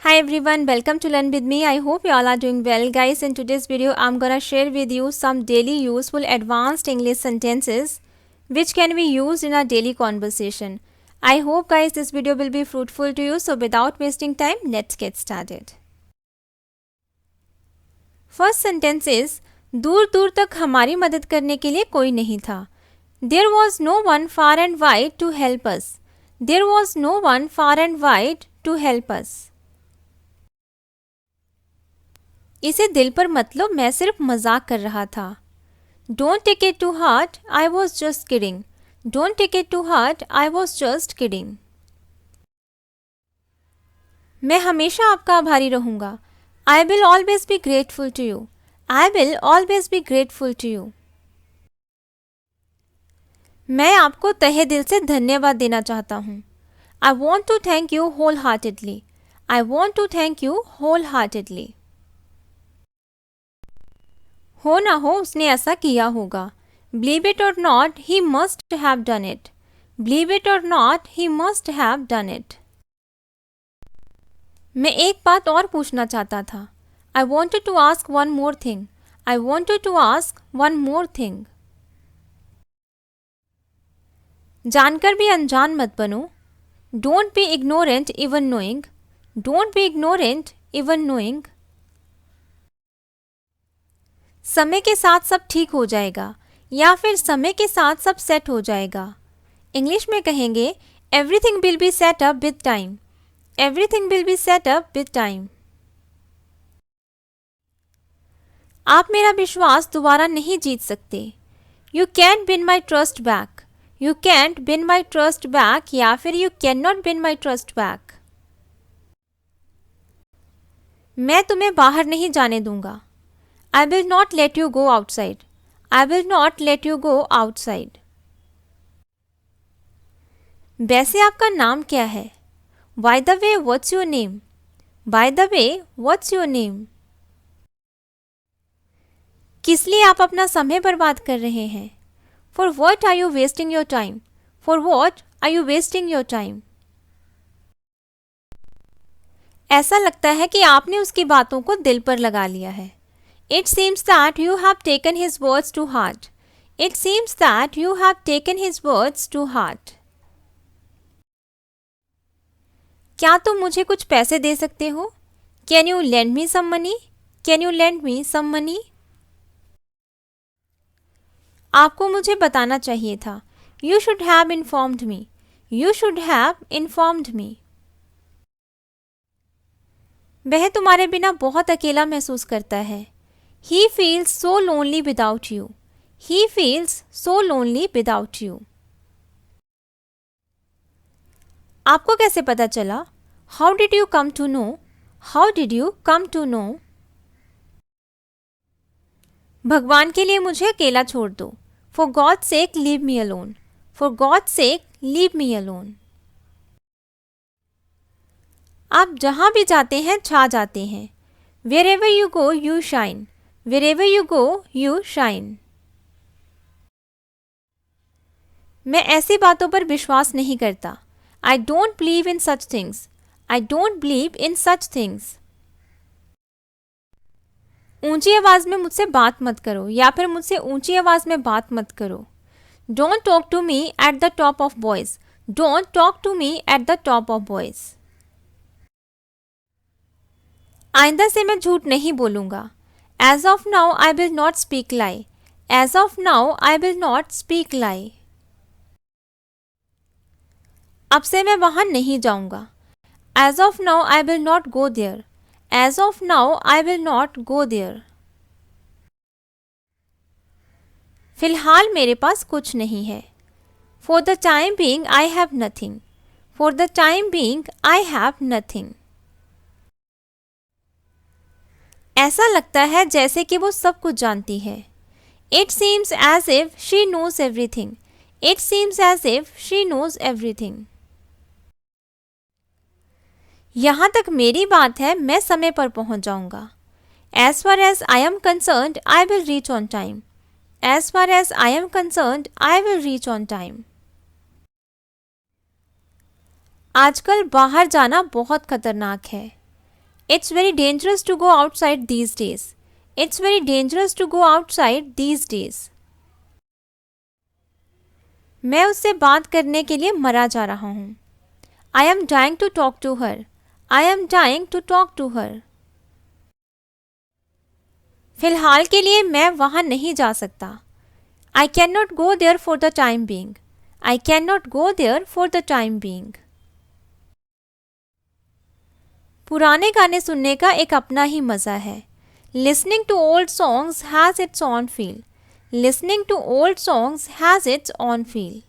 Hi everyone, welcome to Learn with me. I hope you all are doing well. Guys, in today's video, I'm gonna share with you some daily useful advanced English sentences which can be used in our daily conversation. I hope guys this video will be fruitful to you. So without wasting time, let's get started. First sentence is, दूर दूर तक हमारी मदद करने के लिए कोई नहीं था. There was no one far and wide to help us. There was no one far and wide to help us. इसे दिल पर मत लो, मैं सिर्फ मजाक कर रहा था. Don't take it to heart, I was just kidding. Don't take it to heart, I was just kidding. मैं हमेशा आपका आभारी रहूँगा. I will always be grateful to you. I will always be grateful to you. मैं आपको तहे दिल से धन्यवाद देना चाहता हूँ. I want to thank you wholeheartedly. I want to thank you wholeheartedly. हो ना हो उसने ऐसा किया होगा. Believe it or not, he must have done it. Believe it or not, he must have done it. मैं एक बात और पूछना चाहता था. I wanted to ask one more thing. I wanted to ask one more thing. जानकर भी अनजान मत बनो. Don't be ignorant even knowing. Don't be ignorant even knowing. समय के साथ सब ठीक हो जाएगा या फिर समय के साथ सब सेट हो जाएगा. इंग्लिश में कहेंगे everything will be set up with time. Everything will be set up with time. आप मेरा विश्वास दोबारा नहीं जीत सकते. You can't win my trust back. You can't win my trust back या फिर you can not win my trust back. मैं तुम्हें बाहर नहीं जाने दूंगा. I will not let you go outside. I will not let you go outside. वैसे आपका नाम क्या है? By the way, what's your name? By the way, what's your name? किस लिए आप अपना समय बर्बाद कर रहे हैं? For what are you wasting your time? For what are you wasting your time? ऐसा लगता है कि आपने उसकी बातों को दिल पर लगा लिया है. It seems that you have taken his words to heart. It seems that you have taken his words to heart. क्या तुम मुझे कुछ पैसे दे सकते हो? Can you lend me some money? Can you lend me some money? आपको मुझे बताना चाहिए था. You should have informed me. You should have informed me. वह तुम्हारे बिना बहुत अकेला महसूस करता है. He feels so lonely without you. He feels so lonely without you. आपको कैसे पता चला? How did you come to know? How did you come to know? भगवान के लिए मुझे अकेला छोड़ दो. For God's sake, leave me alone. For God's sake, leave me alone. आप जहाँ भी जाते हैं छा जाते हैं. Wherever you go, you shine. Wherever you go, you shine. मैं ऐसी बातों पर विश्वास नहीं करता. I don't believe in such things. I don't believe in such things. ऊंची आवाज में मुझसे बात मत करो या फिर मुझसे ऊंची आवाज में बात मत करो. Don't talk to me at the top of voice. Don't talk to me at the top of voice. आइंदा से मैं झूठ नहीं बोलूँगा. As of now, I will not speak lie. As of now, I will not speak lie. अब से मैं वहाँ नहीं जाऊँगा. As of now, I will not go there. As of now, I will not go there. फिलहाल मेरे पास कुछ नहीं है. For the time being, I have nothing. For the time being, I have nothing. ऐसा लगता है जैसे कि वो सब कुछ जानती है. It seems as if she knows everything. It seems as if she knows everything. यहाँ तक मेरी बात है, मैं समय पर पहुँच जाऊँगा. As far as I am concerned, I will reach on time. As far as I am concerned, I will reach on time. आजकल बाहर जाना बहुत खतरनाक है. It's very dangerous to go outside these days. It's very dangerous to go outside these days. मैं उससे बात करने के लिए मरा जा रहा हूँ. I am dying to talk to her. I am dying to talk to her. फिलहाल के लिए मैं वहाँ नहीं जा सकता. I cannot go there for the time being. I cannot go there for the time being. पुराने गाने सुनने का एक अपना ही मज़ा है. Listening to old songs has its own feel. Listening to old songs has its own feel.